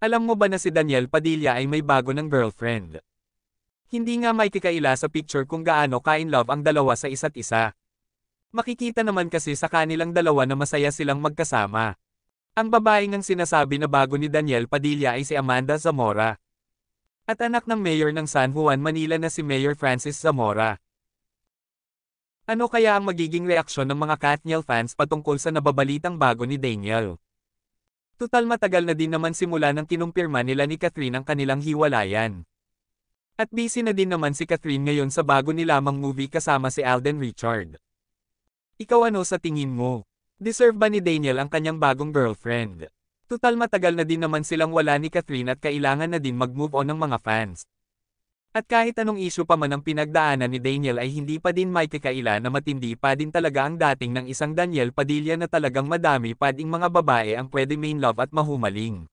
Alam mo ba na si Daniel Padilla ay may bago ng girlfriend? Hindi nga may kikaila sa picture kung gaano ka-in love ang dalawa sa isa't isa. Makikita naman kasi sa kanilang dalawa na masaya silang magkasama. Ang babae ngang sinasabi na bago ni Daniel Padilla ay si Amanda Zamora. At anak ng mayor ng San Juan, Manila na si Mayor Francis Zamora. Ano kaya ang magiging reaksyon ng mga Katniel fans patungkol sa nababalitang bago ni Daniel? Tutal matagal na din naman simula nang kinumpirma nila ni Catherine ang kanilang hiwalayan. At busy na din naman si Catherine ngayon sa bago nilamang movie kasama si Alden Richard. Ikaw ano sa tingin mo? Deserve ba ni Daniel ang kanyang bagong girlfriend? Tutal matagal na din naman silang wala ni Catherine at kailangan na din mag-move on ng mga fans. At kahit anong issue pa man ang pinagdaanan ni Daniel ay hindi pa din may kakaila na matindi pa din talaga ang dating ng isang Daniel Padilla na talagang madami pa ding mga babae ang pwede main love at mahumaling.